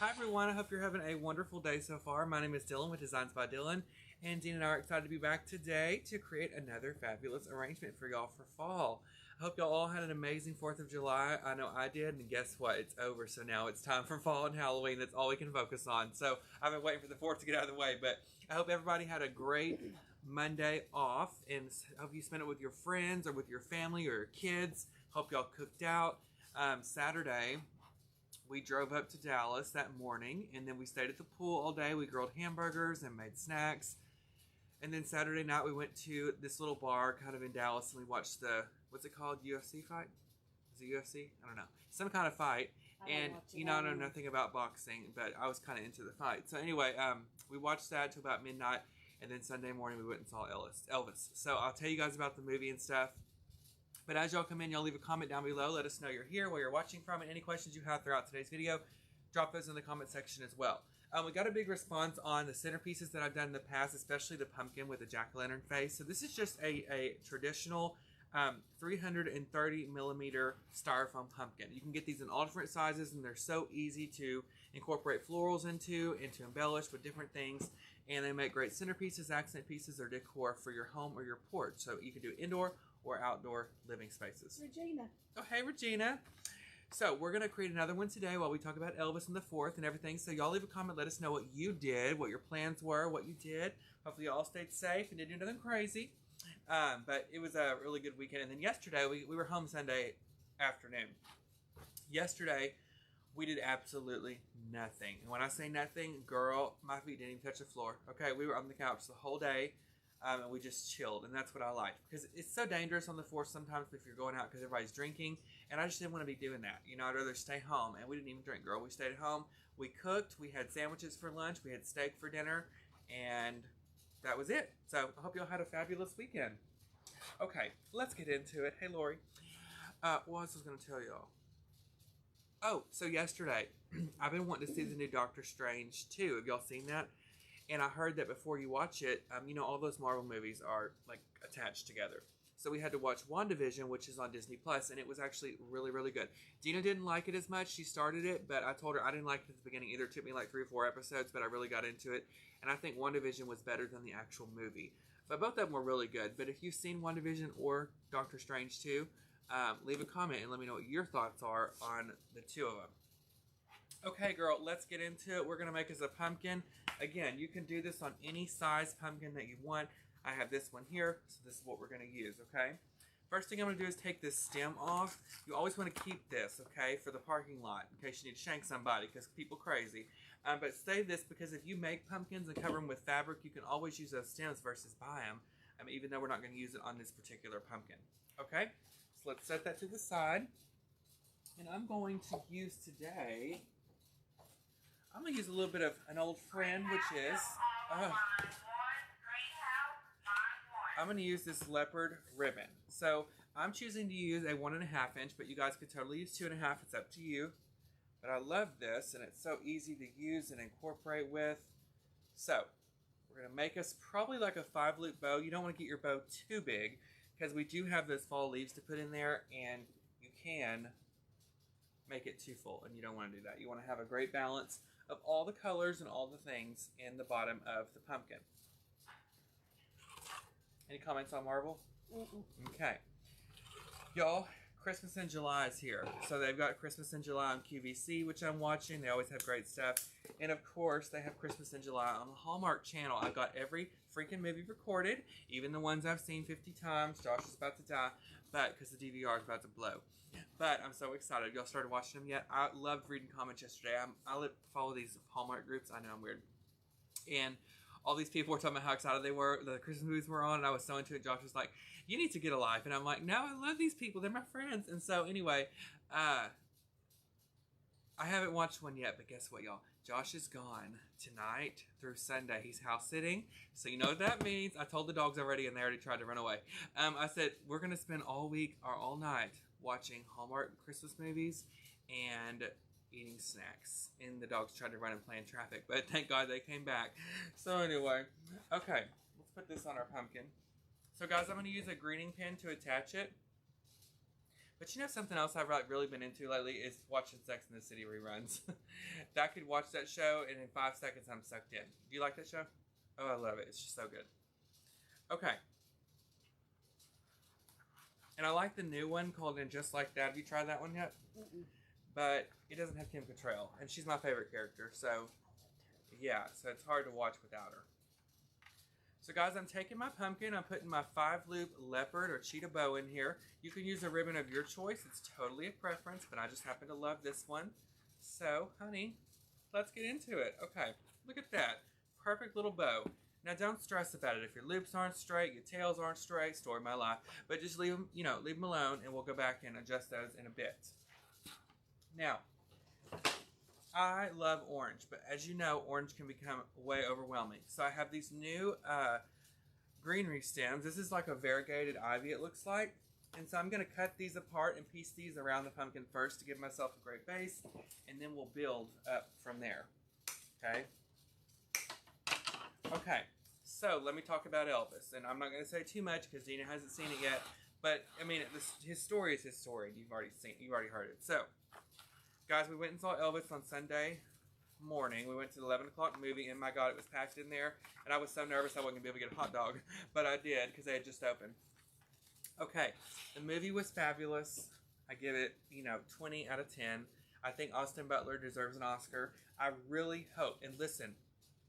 Hi everyone, I hope you're having a wonderful day so far. My name is Dylan with Designs by Dylan, and Dean and I are excited to be back today to create another fabulous arrangement for y'all for fall. I hope y'all all had an amazing 4th of July. I know I did, and guess what? It's over, so now it's time for fall and Halloween. That's all we can focus on. So I've been waiting for the 4th to get out of the way, but I hope everybody had a great Monday off, and hope you spent it with your friends or with your family or your kids. Hope y'all cooked out. Saturday, we drove up to Dallas that morning, and then we stayed at the pool all day. We grilled hamburgers and made snacks. And then Saturday night, we went to this little bar kind of in Dallas, and we watched the, what's it called, UFC fight? Is it UFC? I don't know. Some kind of fight. And, you know, I know nothing about boxing, but I was kind of into the fight. So anyway, we watched that till about midnight, and then Sunday morning, we went and saw Elvis. So I'll tell you guys about the movie and stuff. But as y'all come in, y'all leave a comment down below. Let us know you're here, where you're watching from, and any questions you have throughout today's video, drop those in the comment section as well. We got a big response on the centerpieces that I've done in the past, especially the pumpkin with the jack-o'-lantern face. So this is just a traditional 330 millimeter styrofoam pumpkin. You can get these in all different sizes, and they're so easy to incorporate florals into and to embellish with different things. And they make great centerpieces, accent pieces, or decor for your home or your porch. So you can do indoor or outdoor living spaces. Regina. Oh, hey, Regina. So we're going to create another one today while we talk about Elvis and the 4th and everything. So y'all leave a comment. Let us know what you did, what your plans were, what you did. Hopefully you all stayed safe and didn't do nothing crazy. But it was a really good weekend. And then yesterday, we were home Sunday afternoon. Yesterday, we did absolutely nothing. And when I say nothing, girl, my feet didn't even touch the floor. Okay, we were on the couch the whole day. And we just chilled, and that's what I liked, because it's so dangerous on the 4th sometimes if you're going out because everybody's drinking, and I just didn't want to be doing that. You know, I'd rather stay home, and we didn't even drink, girl. We stayed at home, we cooked, we had sandwiches for lunch, we had steak for dinner, and that was it. So I hope y'all had a fabulous weekend. Okay, let's get into it. Hey, Lori. What else was I going to tell y'all? Oh, so yesterday, I've been wanting to see the new Doctor Strange 2. Have y'all seen that? And I heard that before you watch it, you know, all those Marvel movies are, like, attached together. So we had to watch WandaVision, which is on Disney+, and it was actually really, really good. Dina didn't like it as much. She started it, but I told her I didn't like it at the beginning either. It took me like 3 or 4 episodes, but I really got into it. And I think WandaVision was better than the actual movie. But both of them were really good. But if you've seen WandaVision or Doctor Strange 2, leave a comment and let me know what your thoughts are on the two of them. Okay, girl, let's get into it. We're going to make us a pumpkin. Again, you can do this on any size pumpkin that you want. I have this one here, so this is what we're going to use, okay? First thing I'm going to do is take this stem off. You always want to keep this, okay, for the parking lot, in case you need to shank somebody, because people crazy. But save this, because if you make pumpkins and cover them with fabric, you can always use those stems versus buy them, even though we're not going to use it on this particular pumpkin, okay? So let's set that to the side. And I'm going to use today... I'm going to use a little bit of an old friend, which is, I'm going to use this leopard ribbon. So I'm choosing to use a 1.5 inch, but you guys could totally use 2.5. It's up to you. But I love this, and it's so easy to use and incorporate with. So we're going to make us probably like a 5-loop bow. You don't want to get your bow too big, because we do have those fall leaves to put in there, and you can make it too full, and you don't want to do that. You want to have a great balance of all the colors and all the things in the bottom of the pumpkin. Any comments on Marvel? Okay. Y'all, Christmas in July is here. So they've got Christmas in July on QVC, which I'm watching. They always have great stuff. And of course, they have Christmas in July on the Hallmark Channel. I've got every freaking movie recorded, even the ones I've seen 50 times. Josh is about to die, but because the DVR is about to blow. But I'm so excited. Y'all started watching them yet? I loved reading comments yesterday. I follow these Hallmark groups. I know I'm weird. And all these people were talking about how excited they were. The Christmas movies were on, and I was so into it. Josh was like, you need to get a life. And I'm like, no, I love these people. They're my friends. And so anyway, I haven't watched one yet, but guess what, y'all? Josh is gone tonight through Sunday. He's house sitting, so you know what that means. I told the dogs already, and they already tried to run away. I said, we're going to spend all week or all night watching Hallmark Christmas movies and eating snacks. And the dogs tried to run and play in traffic, but thank God they came back. So anyway, okay, let's put this on our pumpkin. So guys, I'm going to use a greening pin to attach it. But you know something else I've like really been into lately is watching Sex and the City reruns. I could watch that show and in 5 seconds I'm sucked in. Do you like that show? Oh, I love it. It's just so good. Okay. And I like the new one called In Just Like That. Have you tried that one yet? Mm-mm. But it doesn't have Kim Cattrall, and she's my favorite character. So, yeah. So it's hard to watch without her. So guys, I'm taking my pumpkin. I'm putting my 5-loop leopard or cheetah bow in here. You can use a ribbon of your choice. It's totally a preference, but I just happen to love this one. So, honey, let's get into it. Okay, look at that. Perfect little bow. Now, don't stress about it. If your loops aren't straight, your tails aren't straight, story of my life. But just leave them, leave them alone, and we'll go back and adjust those in a bit. Now, I love orange, but as you know, orange can become way overwhelming. So I have these new greenery stems. This is like a variegated ivy, it looks like. And so I'm going to cut these apart and piece these around the pumpkin first to give myself a great base. And then we'll build up from there. Okay? Okay, so let me talk about Elvis. And I'm not going to say too much because Dina hasn't seen it yet. But, I mean, his story is his story. You've already heard it. So, guys, we went and saw Elvis on Sunday morning. We went to the 11 o'clock movie, and my God, it was packed in there. And I was so nervous I wasn't going to be able to get a hot dog. But I did because they had just opened. Okay, the movie was fabulous. I give it, 20 out of 10. I think Austin Butler deserves an Oscar. I really hope, and listen,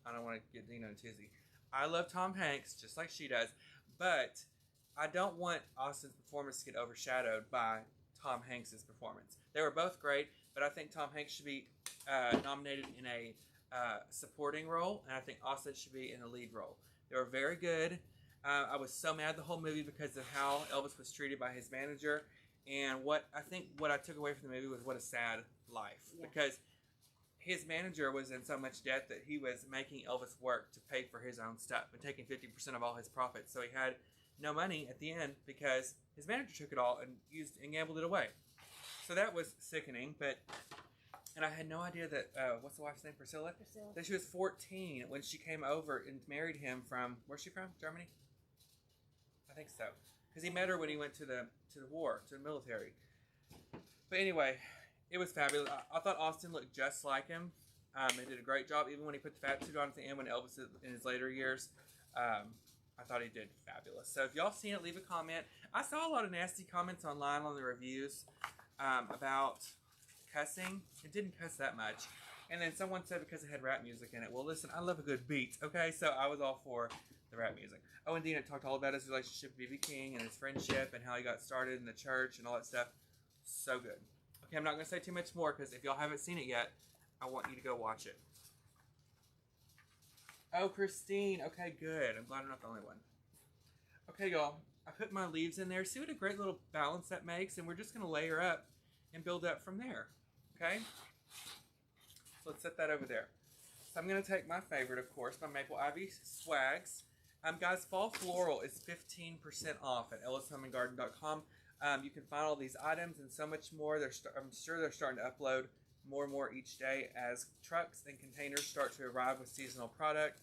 I don't want to get Dina a tizzy. I love Tom Hanks, just like she does, but I don't want Austin's performance to get overshadowed by Tom Hanks' performance. They were both great, but I think Tom Hanks should be nominated in a supporting role, and I think Austin should be in a lead role. They were very good. I was so mad the whole movie because of how Elvis was treated by his manager, and what I took away from the movie was what a sad life. Yeah. Because his manager was in so much debt that he was making Elvis work to pay for his own stuff and taking 50% of all his profits. So he had no money at the end because his manager took it all and gambled it away. So that was sickening. And I had no idea that what's the wife's name? Priscilla. That she was 14 when she came over and married him from, where's she from? Germany. I think so, because he met her when he went to the war, to the military. But anyway, it was fabulous. I thought Austin looked just like him. He did a great job, even when he put the fat suit on at the end when Elvis in his later years. I thought he did fabulous. So if y'all seen it, leave a comment. I saw a lot of nasty comments online on the reviews about cussing. It didn't cuss that much. And then someone said because it had rap music in it. Well, listen, I love a good beat, okay? So I was all for the rap music. Oh, and Dina talked all about his relationship with B.B. King and his friendship and how he got started in the church and all that stuff. So good. Okay, I'm not going to say too much more because if y'all haven't seen it yet, I want you to go watch it. Oh, Christine. Okay, good. I'm glad I'm not the only one. Okay, y'all. I put my leaves in there. See what a great little balance that makes? And we're just going to layer up and build up from there. Okay? So let's set that over there. So I'm going to take my favorite, of course, my Maple Ivy Swags. Guys, Fall Floral is 15% off at ellishomeandgarden.com. You can find all these items and so much more. I'm sure they're starting to upload more and more each day as trucks and containers start to arrive with seasonal product.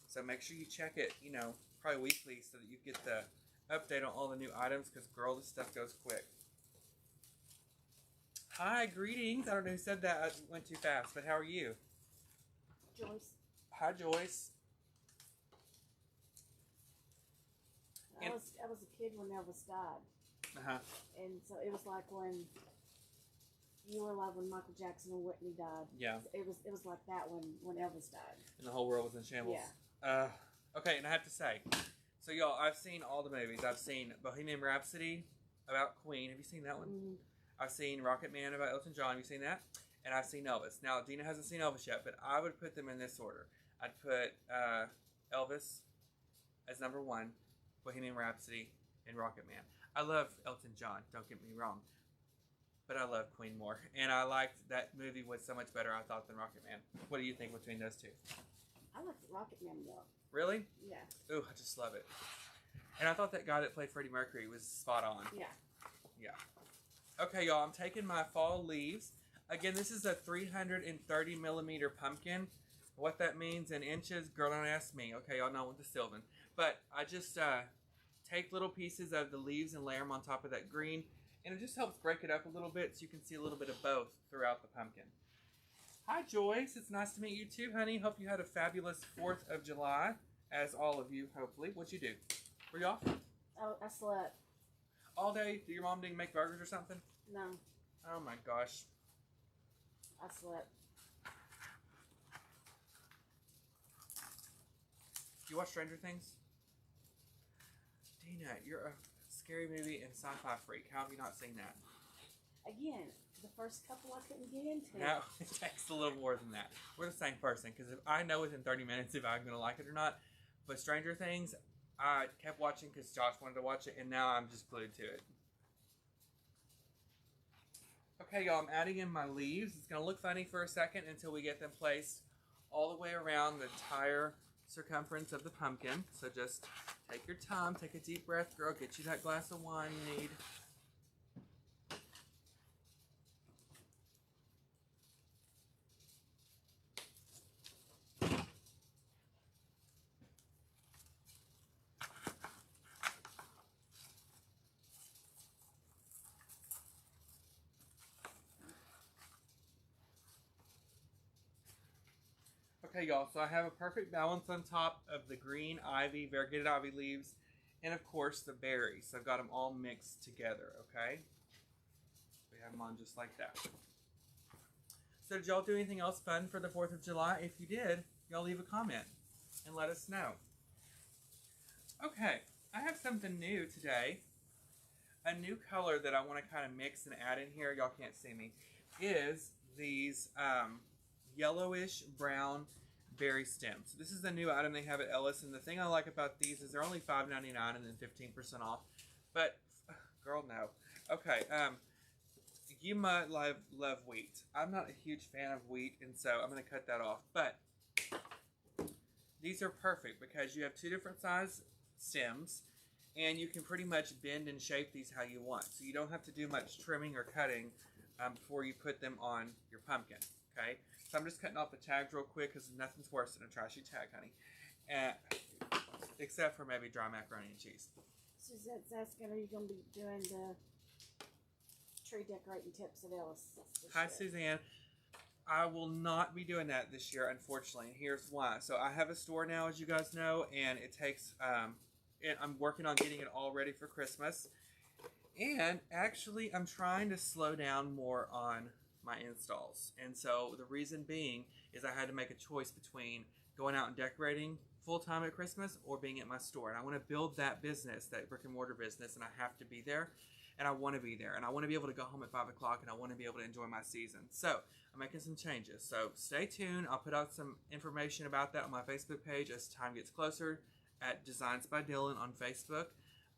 So make sure you check it, probably weekly so that you get the update on all the new items because, girl, this stuff goes quick. Hi, greetings. I don't know who said that. I went too fast, but how are you? Joyce. Hi, Joyce. I was a kid when Elvis died. Uh-huh. And so it was like when you were alive when Michael Jackson and Whitney died. Yeah. It was like that when Elvis died. And the whole world was in shambles. Yeah. Okay, and I have to say, so y'all, I've seen all the movies. I've seen Bohemian Rhapsody about Queen. Have you seen that one? Mm-hmm. I've seen Rocket Man about Elton John. Have you seen that? And I've seen Elvis. Now, Dina hasn't seen Elvis yet, but I would put them in this order. I'd put Elvis as number 1, Bohemian Rhapsody, and Rocket Man. I love Elton John, don't get me wrong, but I love Queen more. And I liked that movie was so much better, I thought, than Rocket Man. What do you think between those two? I like Rocket Man more. Really? Yeah. Ooh, I just love it. And I thought that guy that played Freddie Mercury was spot on. Yeah. Yeah. Okay, y'all, I'm taking my fall leaves. Again, this is a 330 millimeter pumpkin. What that means in inches, girl, don't ask me. Okay, y'all know with the Sylvan. But I just take little pieces of the leaves and layer them on top of that green. And it just helps break it up a little bit so you can see a little bit of both throughout the pumpkin. Hi Joyce, it's nice to meet you too, honey. Hope you had a fabulous 4th of July, as all of you, hopefully. What'd you do? Were you off? Oh, I slept. All day? Your mom didn't make burgers or something? No, Oh my gosh. I slept. You watch Stranger Things? Dina, you're a scary movie and sci-fi freak. How have you not seen that? Again, the first couple I couldn't get into. No, it takes a little more than that. We're the same person, because if I know within 30 minutes if I'm going to like it or not. But Stranger Things, I kept watching because Josh wanted to watch it, and now I'm just glued to it. Okay, y'all, I'm adding in my leaves. It's going to look funny for a second until we get them placed all the way around the entire circumference of the pumpkin. So just take your time, take a deep breath, girl. Get you that glass of wine you need. Okay, y'all, so I have a perfect balance on top of the green ivy, variegated ivy leaves, and of course the berries. So I've got them all mixed together, okay? We have them on just like that. So did y'all do anything else fun for the 4th of July? If you did, y'all leave a comment and let us know. Okay, I have something new today. A new color that I want to kind of mix and add in here, y'all can't see me, is these yellowish brown berry stems. This is the new item they have at Ellis, and the thing I like about these is they're only $5.99 and then 15% off. But, girl, no. Okay, you might love wheat. I'm not a huge fan of wheat, and so I'm going to cut that off. But these are perfect because you have 2 different size stems, and you can pretty much bend and shape these how you want. So you don't have to do much trimming or cutting before you put them on your pumpkin, okay? So I'm just cutting off the tags real quick because nothing's worse than a trashy tag, honey. Except for maybe dry macaroni and cheese. Suzette's asking, are you going to be doing the tree decorating tips at Ellis this Hi, year? Suzanne. I will not be doing that this year, unfortunately, and here's why. So I have a store now, as you guys know, and it takes, I'm working on getting it all ready for Christmas. And actually, I'm trying to slow down more on my installs. And so the reason being is I had to make a choice between going out and decorating full-time at Christmas or being at my store. And I want to build that business, that brick and mortar business, and I have to be there. And I want to be there. And I want to be able to go home at 5 o'clock, and I want to be able to enjoy my season. So I'm making some changes. So stay tuned. I'll put out some information about that on my Facebook page as time gets closer at Designs by Dylan on Facebook.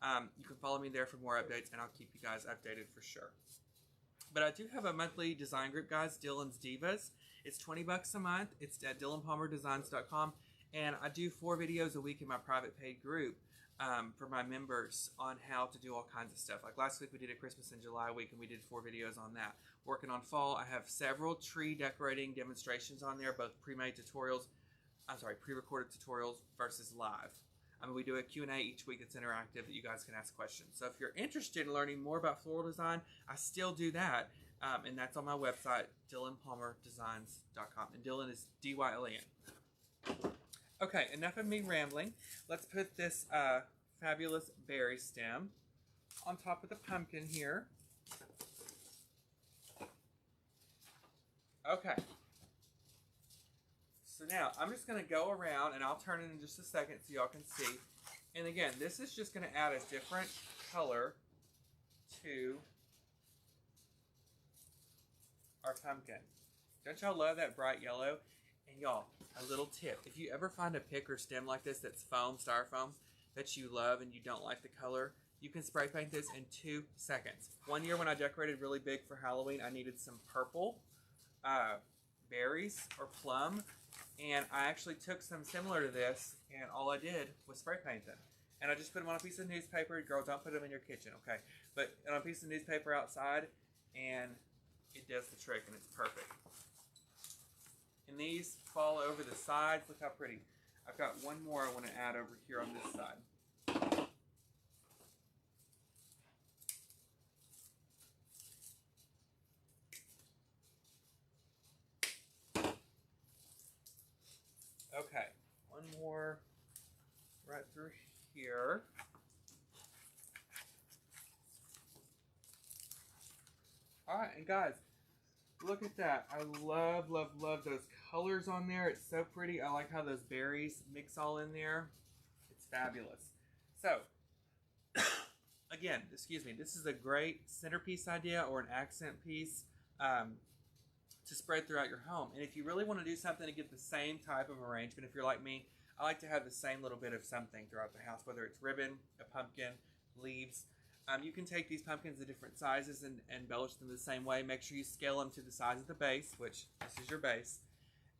You can follow me there for more updates, and I'll keep you guys updated for sure. But I do have a monthly design group, guys, Dylan's Divas. It's $20 a month. It's at DylanPalmerDesigns.com. And I do 4 videos a week in my private paid group for my members on how to do all kinds of stuff. Like last week we did a Christmas in July week, and we did 4 videos on that. Working on fall, I have several tree decorating demonstrations on there, both pre-recorded tutorials versus live. I mean, we do a Q&A each week that's interactive that you guys can ask questions. So if you're interested in learning more about floral design, I still do that. And that's on my website, DylanPalmerDesigns.com. And Dylan is D-Y-L-A-N. Okay, enough of me rambling. Let's put this fabulous berry stem on top of the pumpkin here. Okay. So now, I'm just going to go around, and I'll turn it in just a second so y'all can see. And again, this is just going to add a different color to our pumpkin. Don't y'all love that bright yellow? And y'all, a little tip. If you ever find a pick or stem like this that's foam, styrofoam, that you love and you don't like the color, you can spray paint this in 2 seconds. One year when I decorated really big for Halloween, I needed some purple berries or plum. And I actually took some similar to this, and all I did was spray paint them. And I just put them on a piece of newspaper. Girls, don't put them in your kitchen, okay? But on a piece of newspaper outside, and it does the trick, and it's perfect. And these fall over the sides. Look how pretty. I've got one more I want to add over here on this side. through here. Alright, and guys, look at that. I love, love, love those colors on there. It's so pretty. I like how those berries mix all in there. It's fabulous. So, again, excuse me, this is a great centerpiece idea or an accent piece to spread throughout your home. And if you really want to do something to get the same type of arrangement, if you're like me, I like to have the same little bit of something throughout the house, whether it's ribbon, a pumpkin, leaves. You can take these pumpkins of different sizes and embellish them the same way. Make sure you scale them to the size of the base, which this is your base.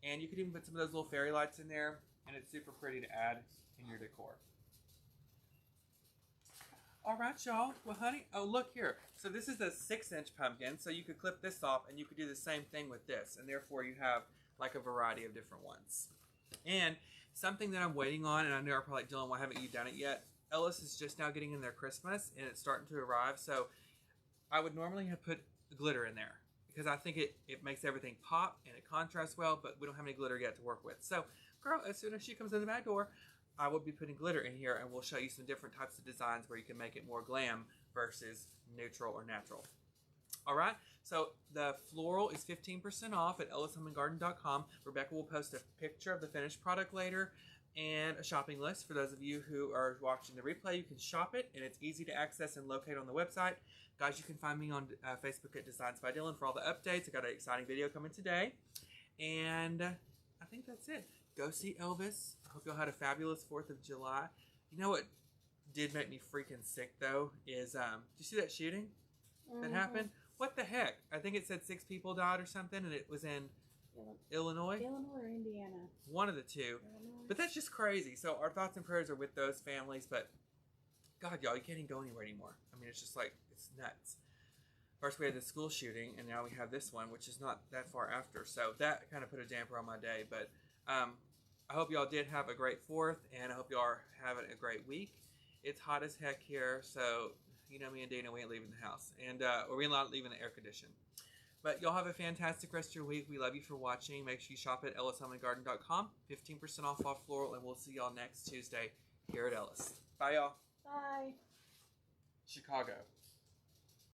And you can even put some of those little fairy lights in there, and it's super pretty to add in your decor. All right, y'all. Well, honey, oh, look here. So this is a 6-inch pumpkin, so you could clip this off, and you could do the same thing with this, and therefore you have like a variety of different ones. And something that I'm waiting on, and I know I'm probably like, Dylan, why haven't you done it yet? Ellis is just now getting in their Christmas, and it's starting to arrive, so I would normally have put glitter in there because I think it makes everything pop and it contrasts well, but we don't have any glitter yet to work with. So, girl, as soon as she comes in the back door, I will be putting glitter in here, and we'll show you some different types of designs where you can make it more glam versus neutral or natural. All right, so the floral is 15% off at ellishomeandgarden.com. Rebecca will post a picture of the finished product later and a shopping list. For those of you who are watching the replay, you can shop it, and it's easy to access and locate on the website. Guys, you can find me on Facebook at Designs by Dylan for all the updates. I got an exciting video coming today, and I think that's it. Go see Elvis. I hope y'all had a fabulous 4th of July. You know what did make me freaking sick, though, is, did you see that shooting that happened? What the heck? I think it said 6 people died or something, and it was in Illinois? Illinois or Indiana. One of the two. Illinois. But that's just crazy. So our thoughts and prayers are with those families, but God, y'all, you can't even go anywhere anymore. I mean, it's just like, it's nuts. First we had the school shooting, and now we have this one, which is not that far after. So that kind of put a damper on my day, but I hope y'all did have a great 4th, and I hope y'all are having a great week. It's hot as heck here, so you know me and Dana, we ain't leaving the house, and or we're not leaving the air condition. But y'all have a fantastic rest of your week. We love you for watching. Make sure you shop at ellishomeandgarden.com. 15% off floral, and we'll see y'all next Tuesday here at Ellis. Bye, y'all. Bye. Chicago.